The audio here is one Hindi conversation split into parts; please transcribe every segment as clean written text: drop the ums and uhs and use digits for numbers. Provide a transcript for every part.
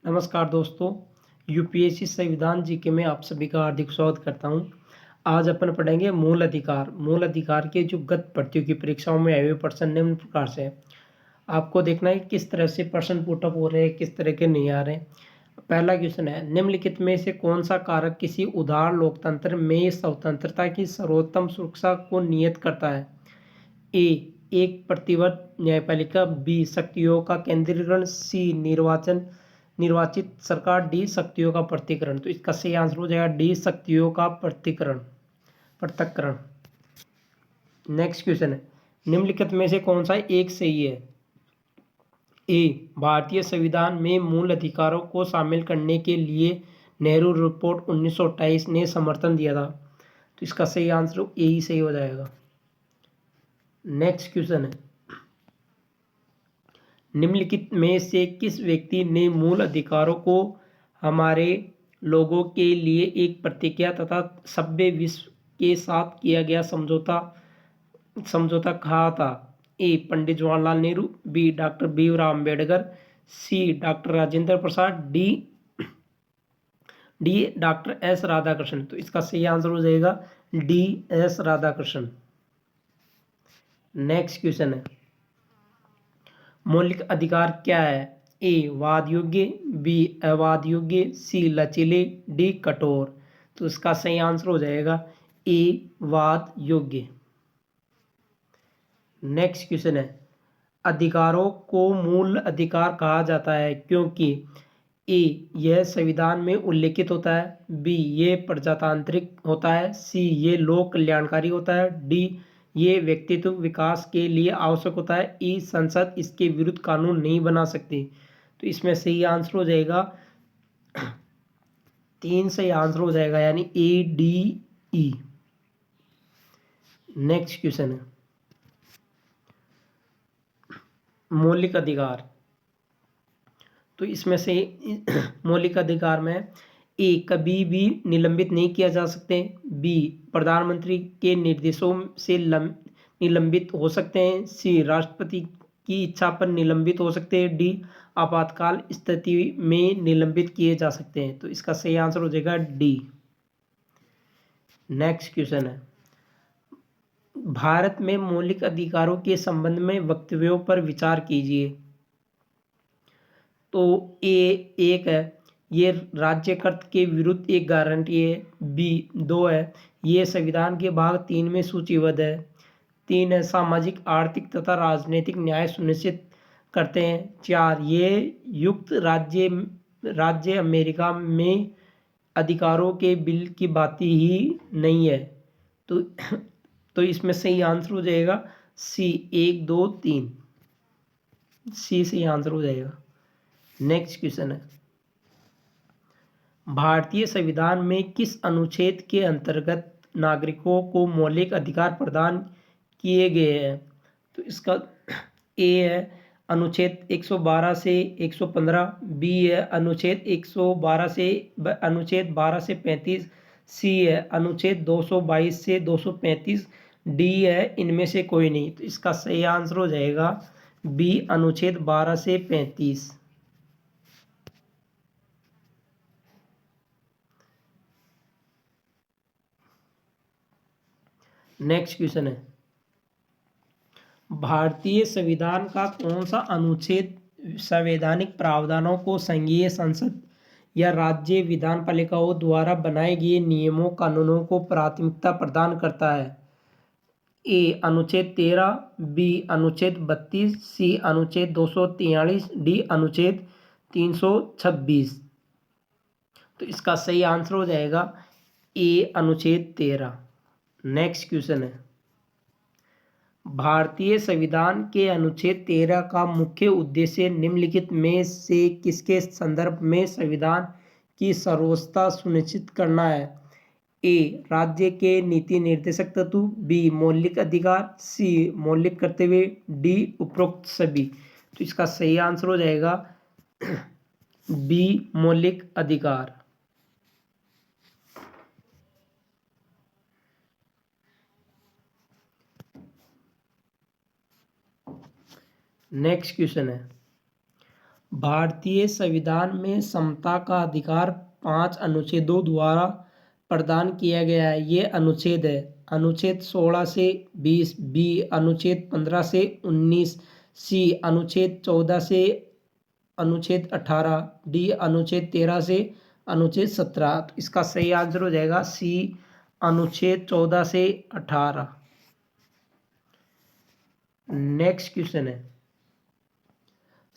नमस्कार दोस्तों, यूपीएससी संविधान जीके में आप सभी का हार्दिक स्वागत करता हूं। आज अपन पढ़ेंगे मूल अधिकार। मूल अधिकार के जो गत भर्तियों की परीक्षाओं में आए हुए प्रश्न निम्न प्रकार से हैं। आपको देखना है किस तरह से प्रश्न पुटअप हो रहे हैं, किस तरह के नहीं आ रहे हैं। पहला क्वेश्चन है, निम्नलिखित में से कौन सा कारक किसी उदार लोकतंत्र में स्वतंत्रता की सर्वोत्तम सुरक्षा को नियत करता है? ए, एक प्रतिबद्ध न्यायपालिका। बी, शक्तियों का केंद्रीकरण। सी, निर्वाचित सरकार। डी, शक्तियों का पृथक्करण। तो इसका सही आंसर हो जाएगा डी, शक्तियों का पृथक्करण। नेक्स्ट क्वेश्चन है, निम्नलिखित में से कौन सा एक सही है? ए, भारतीय संविधान में मूल अधिकारों को शामिल करने के लिए नेहरू रिपोर्ट 1928 ने समर्थन दिया था। तो इसका सही आंसर ए ही सही हो जाएगा। नेक्स्ट क्वेश्चन है, निम्नलिखित में से किस व्यक्ति ने मूल अधिकारों को हमारे लोगों के लिए एक प्रतिज्ञा तथा सभ्य विश्व के साथ किया गया समझौता कहा था? A, Pandit Jawaharlal Nehru. B, doctor Bhimrao Ambedkar. C, doctor Rajendra Prasad. D, doctor S Radhakrishnan. तो इसका सही आंसर हो जाएगा D, S Radhakrishnan. Next question है, मौलिक अधिकार क्या है? ए, वाद योग्य। बी, अवाद योग्य। सी, लचीले। डी, कठोर। तो इसका सही आंसर हो जाएगा ए, वाद योग्य। नेक्स्ट क्वेश्चन है, अधिकारों को मूल अधिकार कहा जाता है क्योंकि ए, यह संविधान में उल्लेखित होता है। बी, ये प्रजातांत्रिक होता है। सी, ये लोक कल्याणकारी होता है। डी, ये व्यक्तित्व विकास के लिए आवश्यक होता है। ई, संसद इसके विरुद्ध कानून नहीं बना सकती। तो इसमें सही आंसर हो जाएगा 3 सही आंसर हो जाएगा, यानी ए, डी, ई। नेक्स्ट क्वेश्चन है, मौलिक अधिकार। तो इसमें से मौलिक अधिकार में ए, कभी भी निलंबित नहीं किया जा सकते। बी, प्रधानमंत्री के निर्देशों से निलंबित हो सकते हैं। सी, राष्ट्रपति की इच्छा पर निलंबित हो सकते हैं। डी, आपातकाल स्थिति में निलंबित किए जा सकते हैं। तो इसका सही आंसर हो जाएगा डी। नेक्स्ट क्वेश्चन है, भारत में मौलिक अधिकारों के संबंध में वक्तव्यों पर विचार कीजिए। तो ए, एक है, ये राज्यकर्ता के विरुद्ध एक गारंटी है। बी, 2 है, ये संविधान के भाग 3 में सूचीबद्ध है। 3 है, सामाजिक आर्थिक तथा राजनीतिक न्याय सुनिश्चित करते हैं। 4, ये युक्त राज्य अमेरिका में अधिकारों के बिल की भांति ही नहीं है। तो इसमें सही आंसर हो जाएगा सी, 1, 2, 3। सी सही आंसर हो जाएगा। नेक्स्ट क्वेश्चन है, भारतीय संविधान में किस अनुच्छेद के अंतर्गत नागरिकों को मौलिक अधिकार प्रदान किए गए हैं? तो इसका ए है अनुच्छेद 112 से 115। बी है अनुच्छेद 112 से अनुच्छेद 12 से 35। सी है अनुच्छेद 222 से 235। डी है इनमें से कोई नहीं। तो इसका सही आंसर हो जाएगा बी, अनुच्छेद 12 से 35। नेक्स्ट क्वेश्चन है, भारतीय संविधान का कौन सा अनुच्छेद संवैधानिक प्रावधानों को संघीय संसद या राज्य विधानपालिकाओं द्वारा बनाए गए नियमों कानूनों को प्राथमिकता प्रदान करता है? ए, अनुच्छेद 13। बी, अनुच्छेद 32। सी, अनुच्छेद 243। डी, अनुच्छेद 326। तो इसका सही आंसर हो जाएगा ए, अनुच्छेद 13। नेक्स्ट क्वेश्चन है, भारतीय संविधान के अनुच्छेद 13 का मुख्य उद्देश्य निम्नलिखित में से किसके संदर्भ में संविधान की सर्वोच्चता सुनिश्चित करना है? ए, राज्य के नीति निर्देशक तत्व। बी, मौलिक अधिकार। सी, मौलिक कर्तव्य। डी, उपरोक्त सभी। तो इसका सही आंसर हो जाएगा बी, मौलिक अधिकार। नेक्स्ट क्वेश्चन है, भारतीय संविधान में समता का अधिकार 5 अनुच्छेदों द्वारा प्रदान किया गया है। ये अनुच्छेद है: अनुच्छेद 16 से 20, बी अनुच्छेद 15 से 19, सी अनुच्छेद 14 से अनुच्छेद 18, डी अनुच्छेद 13 से अनुच्छेद 17। तो इसका सही आंसर हो जाएगा सी अनुच्छेद 14 से 18। नेक्स्ट क्वेश्चन है,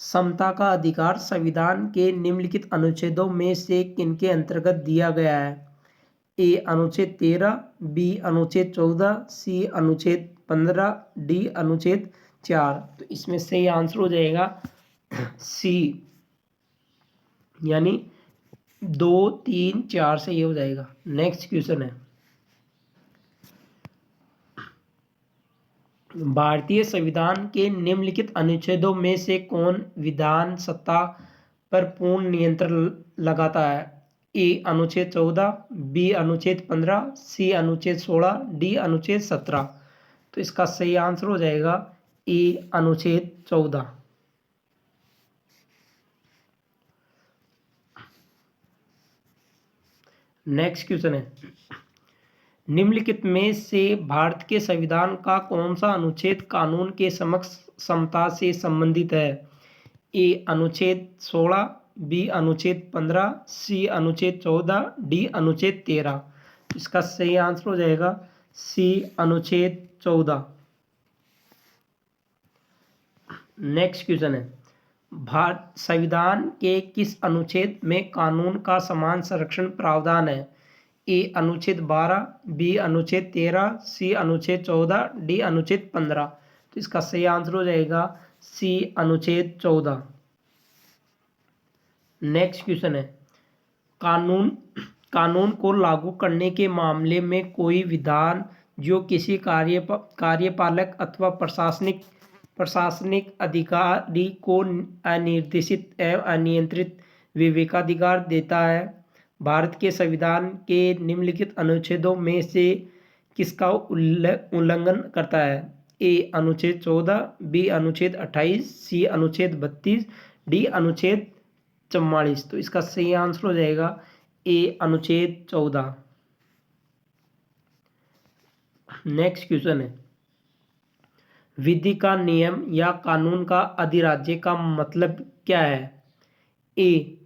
समता का अधिकार संविधान के निम्नलिखित अनुच्छेदों में से किनके अंतर्गत दिया गया है? ए अनुच्छेद 13, बी अनुच्छेद 14, सी अनुच्छेद 15, डी अनुच्छेद 4। तो इसमें सही आंसर हो जाएगा सी, यानी 2, 3, 4 से ये हो जाएगा। नेक्स्ट क्वेश्चन है, भारतीय संविधान के निम्नलिखित अनुच्छेदों में से कौन विधान सत्ता पर पूर्ण नियंत्रण लगाता है? ए अनुच्छेद 14, बी अनुच्छेद 15, सी अनुच्छेद 16, डी अनुच्छेद 17। तो इसका सही आंसर हो जाएगा ए अनुच्छेद 14। नेक्स्ट क्वेश्चन है, निम्नलिखित में से भारत के संविधान का कौन सा अनुच्छेद कानून के समक्ष समता से संबंधित है? ए अनुच्छेद 16, बी अनुच्छेद 15, सी अनुच्छेद 14, डी अनुच्छेद 13। इसका सही आंसर हो जाएगा सी अनुच्छेद 14। नेक्स्ट क्वेश्चन है, भारत संविधान के किस अनुच्छेद में कानून का समान संरक्षण प्रावधान है? ए अनुच्छेद 12, बी अनुच्छेद 13, सी अनुच्छेद 14, डी अनुच्छेद 15। तो इसका सही आंसर हो जाएगा सी अनुच्छेद 14। नेक्स्ट क्वेश्चन है, कानून को लागू करने के मामले में कोई विधान जो किसी कार्यपालक अथवा प्रशासनिक अधिकारी को अनिर्देशित एवं अनियंत्रित विवेकाधिकार देता है, भारत के संविधान के निम्नलिखित अनुच्छेदों में से किसका उल्लंघन करता है? ए अनुच्छेद 14, बी अनुच्छेद 28, सी अनुच्छेद 32, डी अनुच्छेद 44। तो इसका सही आंसर हो जाएगा ए अनुच्छेद 14। नेक्स्ट क्वेश्चन है, विधि का नियम या कानून का अधिराज्य का मतलब क्या है? ए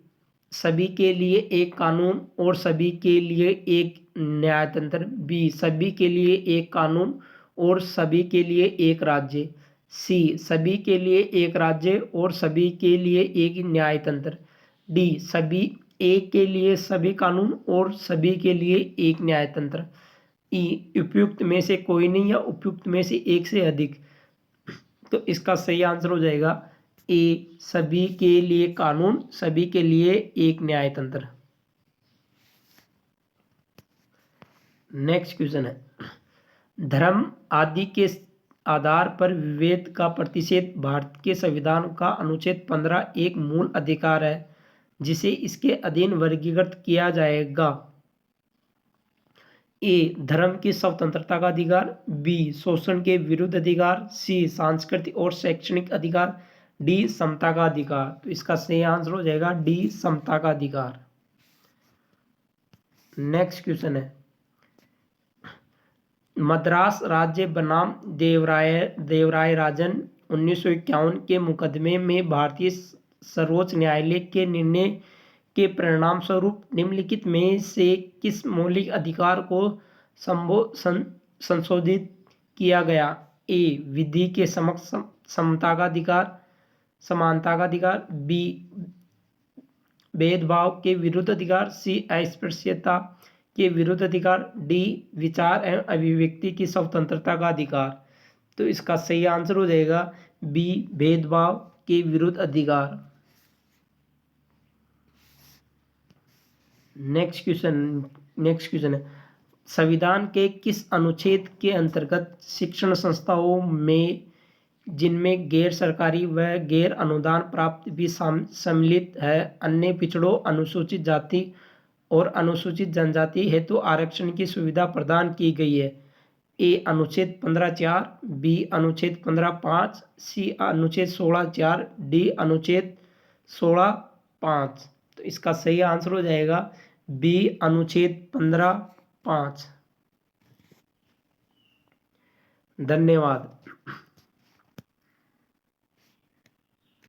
सभी के लिए एक कानून और सभी के लिए एक न्यायतंत्र, बी सभी के लिए एक कानून और सभी के लिए एक राज्य, सी सभी के लिए एक राज्य और सभी के लिए एक न्यायतंत्र, डी सभी एक के लिए सभी कानून और सभी के लिए एक न्यायतंत्र, ई उपयुक्त में से कोई नहीं या उपयुक्त में से एक से अधिक। तो इसका सही आंसर हो जाएगा ए सभी के लिए कानून, सभी के लिए एक न्यायतंत्र। नेक्स्ट क्वेश्चन है, धर्म आदि के आधार पर विभेद का प्रतिषेध भारत के संविधान का अनुच्छेद 15 एक मूल अधिकार है जिसे इसके अधीन वर्गीकृत किया जाएगा। ए धर्म की स्वतंत्रता का अधिकार, बी शोषण के विरुद्ध अधिकार, सी सांस्कृतिक और शैक्षणिक अधिकार, डी समता का अधिकार। तो इसका सही आंसर हो जाएगा डी समता का अधिकार। नेक्स्ट क्वेश्चन है, मद्रास राज्य बनाम देवरायराजन 1951 के मुकदमे में भारतीय सर्वोच्च न्यायालय के निर्णय के परिणाम स्वरूप निम्नलिखित में से किस मौलिक अधिकार को संशोधित किया गया? ए विधि के समक्ष समता का अधिकार, समानता का अधिकार, बी भेदभाव के विरुद्ध अधिकार, सी अस्पृश्यता के विरुद्ध अधिकार, डी विचार एवं अभिव्यक्ति की स्वतंत्रता का अधिकार। तो इसका सही आंसर हो जाएगा बी भेदभाव के विरुद्ध अधिकार। नेक्स्ट क्वेश्चन है, संविधान के किस अनुच्छेद के अंतर्गत शिक्षण संस्थाओं में जिनमें गैर सरकारी व गैर अनुदान प्राप्त भी सम्मिलित है अन्य पिछड़ों, अनुसूचित जाति और अनुसूचित जनजाति हेतु आरक्षण की सुविधा प्रदान की गई है? ए अनुच्छेद 15(4), बी अनुच्छेद 15(5), सी अनुच्छेद 16(4), डी अनुच्छेद 16(5). तो इसका सही आंसर हो जाएगा बी, अनुच्छेद 15(5). धन्यवाद।